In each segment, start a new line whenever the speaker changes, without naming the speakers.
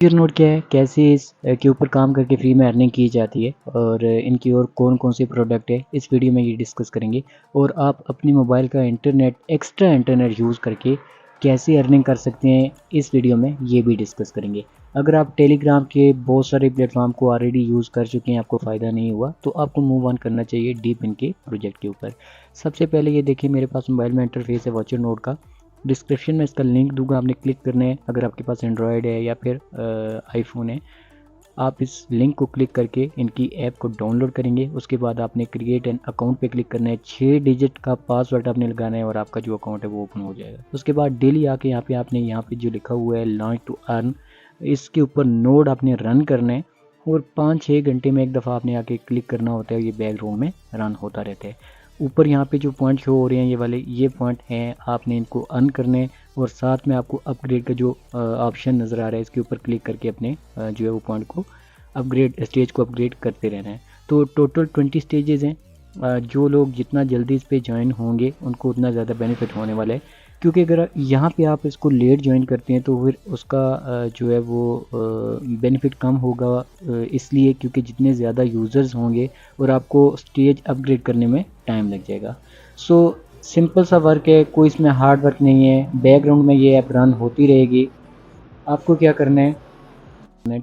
User node क्या है, कैसे इसके ऊपर काम करके फ्री में अर्निंग की जाती है और इनकी और कौन कौन से प्रोडक्ट है इस वीडियो में ये डिस्कस करेंगे। और आप अपनी मोबाइल का इंटरनेट एक्स्ट्रा इंटरनेट यूज़ करके कैसे अर्निंग कर सकते हैं इस वीडियो में ये भी डिस्कस करेंगे। अगर आप टेलीग्राम के बहुत सारे प्लेटफॉर्म को ऑलरेडी यूज़ कर चुके हैं, आपको फ़ायदा नहीं हुआ, तो आपको मूव ऑन करना चाहिए डीप इनके प्रोजेक्ट के ऊपर। सबसे पहले ये देखिए, मेरे पास मोबाइल में इंटरफेस है वॉचर नोड का। डिस्क्रिप्शन में इसका लिंक दूंगा, आपने क्लिक करना है। अगर आपके पास एंड्रॉयड है या फिर आईफोन है, आप इस लिंक को क्लिक करके इनकी ऐप को डाउनलोड करेंगे। उसके बाद आपने क्रिएट एन अकाउंट पे क्लिक करना है। 6 डिजिट का पासवर्ड आपने लगाना है और आपका जो अकाउंट है वो ओपन हो जाएगा। उसके बाद डेली आके यहाँ पे आपने यहाँ पे जो लिखा हुआ है लॉन्च टू अर्न, इसके ऊपर नोड आपने रन करना है और 5-6 घंटे में एक दफ़ा आपने आके क्लिक करना होता है। ये बैकग्राउंड में रन होता रहता है। ऊपर यहाँ पे जो पॉइंट शो हो रहे हैं ये वाले, ये पॉइंट हैं, आपने इनको अर्न करने और साथ में आपको अपग्रेड का जो ऑप्शन नज़र आ रहा है इसके ऊपर क्लिक करके अपने जो है वो पॉइंट को अपग्रेड, स्टेज को अपग्रेड करते रहना है। तो टोटल 20 स्टेजेस हैं। जो लोग जितना जल्दी इस पे ज्वाइन होंगे उनको उतना ज़्यादा बेनिफिट होने वाला है, क्योंकि अगर यहाँ पे आप इसको लेट ज्वाइन करते हैं तो फिर उसका जो है वो बेनिफिट कम होगा, इसलिए क्योंकि जितने ज़्यादा यूज़र्स होंगे और आपको स्टेज अपग्रेड करने में टाइम लग जाएगा। सो सिंपल सा वर्क है, कोई इसमें हार्ड वर्क नहीं है। बैकग्राउंड में ये ऐप रन होती रहेगी। आपको क्या करना है,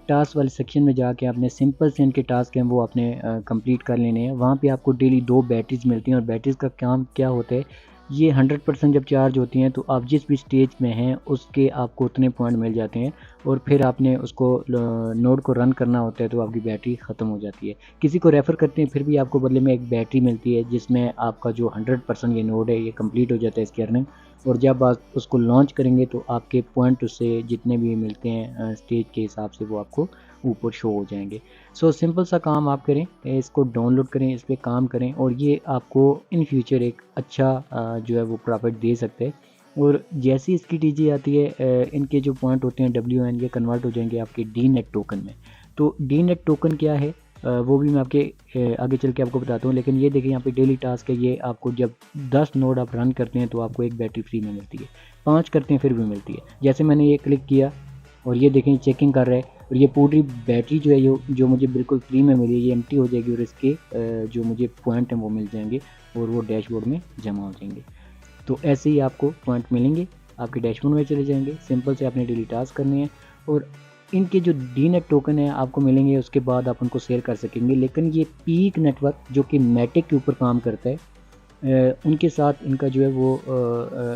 टास्क वाले सेक्शन में जाके आपने सिंपल से इनके टास्क हैं वो आपने कंप्लीट कर लेने हैं। वहाँ पे आपको डेली 2 बैटरीज मिलती हैं और बैटरीज का काम क्या होता है, ये 100% जब चार्ज होती हैं तो आप जिस भी स्टेज में हैं उसके आपको उतने पॉइंट मिल जाते हैं और फिर आपने उसको नोड को रन करना होता है तो आपकी बैटरी ख़त्म हो जाती है। किसी को रेफ़र करते हैं फिर भी आपको बदले में एक बैटरी मिलती है जिसमें आपका जो 100% ये नोड है ये कंप्लीट हो जाता है इसकी अर्निंग। और जब आप उसको लॉन्च करेंगे तो आपके पॉइंट उससे जितने भी मिलते हैं स्टेज के हिसाब से वो आपको ऊपर शो हो जाएंगे। सो सिंपल सा काम आप करें, इसको डाउनलोड करें, इस पर काम करें और ये आपको इन फ्यूचर एक अच्छा जो है वो प्रॉफिट दे सकते हैं। और जैसी इसकी टीजी आती है, इनके जो पॉइंट होते हैं WN, ये कन्वर्ट हो जाएंगे आपके डी नेट टोकन में। तो डी नेट टोकन क्या है, वो भी मैं आपके आगे चल के आपको बताता हूँ। लेकिन ये देखिए यहाँ पे डेली टास्क है, ये आपको जब 10 नोड आप रन करते हैं तो आपको एक बैटरी फ्री में मिलती है। 5 करते हैं फिर भी मिलती है। जैसे मैंने ये क्लिक किया और ये देखें चेकिंग कर रहा है और ये पूरी बैटरी जो है जो मुझे बिल्कुल फ्री में मिली है ये एम्प्टी हो जाएगी और इसके जो मुझे पॉइंट हैं वो मिल जाएंगे और वो डैशबोर्ड में जमा हो जाएंगे। तो ऐसे ही आपको पॉइंट मिलेंगे, आपके डैशबोर्ड में चले जाएंगे। सिंपल से आपने डेली टास्क करने हैं और इनके जो डी नेट टोकन है आपको मिलेंगे, उसके बाद आप उनको शेयर कर सकेंगे। लेकिन ये पीक नेटवर्क जो कि मैटिक के ऊपर काम करता है, उनके साथ इनका जो है वो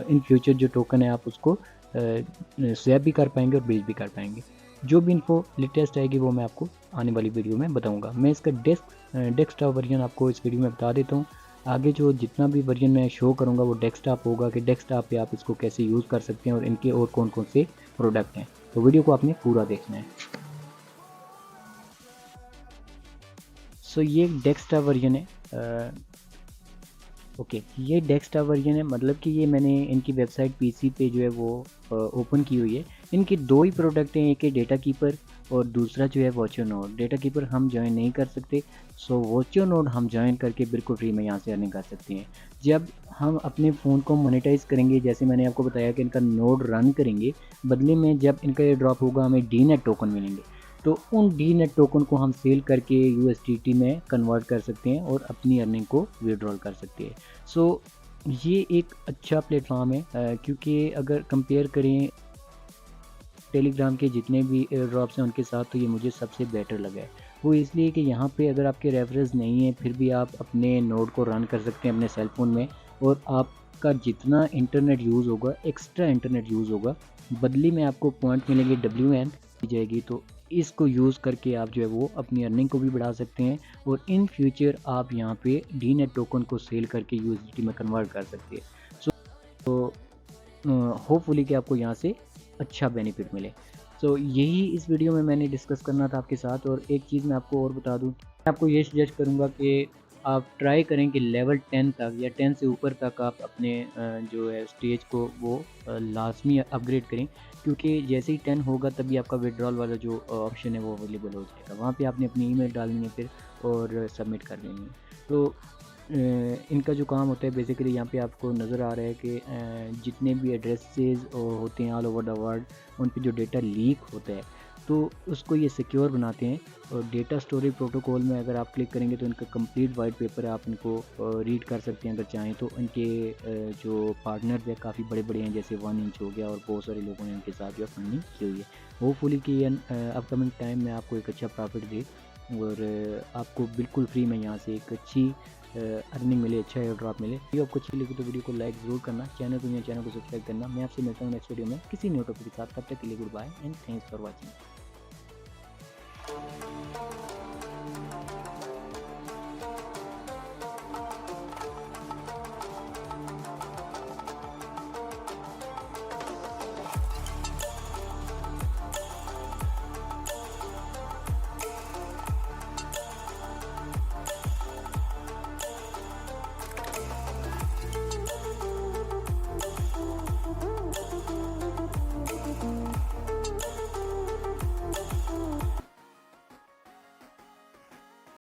इन फ्यूचर जो टोकन है आप उसको स्वैप भी कर पाएंगे और बेच भी कर पाएंगे। जो भी इन्फो लेटेस्ट आएगी वो मैं आपको आने वाली वीडियो में बताऊंगा। मैं इसका डेस्कटॉप वर्जन आपको इस वीडियो में बता देता हूँ। आगे जो जितना भी वर्जन मैं शो करूँगा वो डेस्कटॉप होगा कि डेस्कटॉप पे आप इसको कैसे यूज़ कर सकते हैं और इनके और कौन कौन से प्रोडक्ट हैं। तो वीडियो को आपने पूरा देखना है। सो ये डेस्कटॉप वर्जन है। ओके, ये डेस्कटॉप वर्जन है, मतलब कि ये मैंने इनकी वेबसाइट पीसी पे जो है वो ओपन की हुई है। इनके दो ही प्रोडक्ट हैं, एक है डेटा कीपर और दूसरा जो है वॉचर नोड। डेटा कीपर हम ज्वाइन नहीं कर सकते, सो वॉचर नोड हम ज्वाइन करके बिल्कुल फ्री में यहाँ से अर्निंग कर सकते हैं। जब हम अपने फ़ोन को मोनेटाइज करेंगे, जैसे मैंने आपको बताया कि इनका नोड रन करेंगे, बदले में जब इनका ये ड्रॉप होगा हमें डी नेट टोकन मिलेंगे। तो उन डी नेट टोकन को हम सेल करके USDT में कन्वर्ट कर सकते हैं और अपनी अर्निंग को विड्रॉल कर सकते हैं। सो ये एक अच्छा प्लेटफॉर्म है, क्योंकि अगर कंपेयर करें टेलीग्राम के जितने भी एयर ड्रॉप्स हैं उनके साथ, तो ये मुझे सबसे बेटर लगा है। वो इसलिए कि यहाँ पे अगर आपके रेफरेंस नहीं है फिर भी आप अपने नोड को रन कर सकते हैं अपने सेल फ़ोन में और आपका जितना इंटरनेट यूज़ होगा, एक्स्ट्रा इंटरनेट यूज़ होगा, बदले में आपको पॉइंट मिलेंगे, WN दी जाएगी। तो इसको यूज़ करके आप जो है वो अपनी अर्निंग को भी बढ़ा सकते हैं और इन फ्यूचर आप यहाँ पे डी नेट टोकन को सेल करके USDT में कन्वर्ट कर सकते हैं। सो होपफुली कि आपको यहाँ से अच्छा बेनिफिट मिले। सो यही इस वीडियो में मैंने डिस्कस करना था आपके साथ। और एक चीज़ मैं आपको और बता दूँ, मैं आपको ये सजेस्ट करूँगा कि आप ट्राई करें कि लेवल 10 तक या 10 से ऊपर तक आप अपने जो है स्टेज को वो लाजमी अपग्रेड करें, क्योंकि जैसे ही 10 होगा तभी आपका विड्रॉल वाला जो ऑप्शन है वो अवेलेबल हो जाएगा। वहाँ पे आपने अपनी ईमेल डालनी है फिर और सबमिट कर देनी है। तो इनका जो काम होता है बेसिकली यहाँ पे आपको नज़र आ रहा है कि जितने भी एड्रेसेस होते हैं ऑल ओवर द वर्ल्ड, उन पे जो डेटा लीक होता है तो उसको ये सिक्योर बनाते हैं। और डेटा स्टोरेज प्रोटोकॉल में अगर आप क्लिक करेंगे तो इनका कंप्लीट वाइट पेपर है, आप इनको रीड कर सकते हैं अगर चाहें तो। इनके जो पार्टनर है काफ़ी बड़े-बड़े हैं, जैसे 1 इंच हो गया, और बहुत सारे लोगों ने इनके साथ जो है फंडिंग की हुई है। होपफुली कि अपकमिंग टाइम में आपको एक अच्छा प्रॉफिट दे, और आपको बिल्कुल फ्री में यहाँ से एक अच्छी अर्निंग मिले, अच्छा एयर ड्रॉप मिले। वीडियो आपको अच्छी लगी तो वीडियो को लाइक ज़रूर करना, चैनल को सब्सक्राइब करना। मैं आपसे मिलता हूँ नेक्स्ट वीडियो में किसी न्यू टॉपिक के साथ। तब तक के लिए good bye and thanks for watching.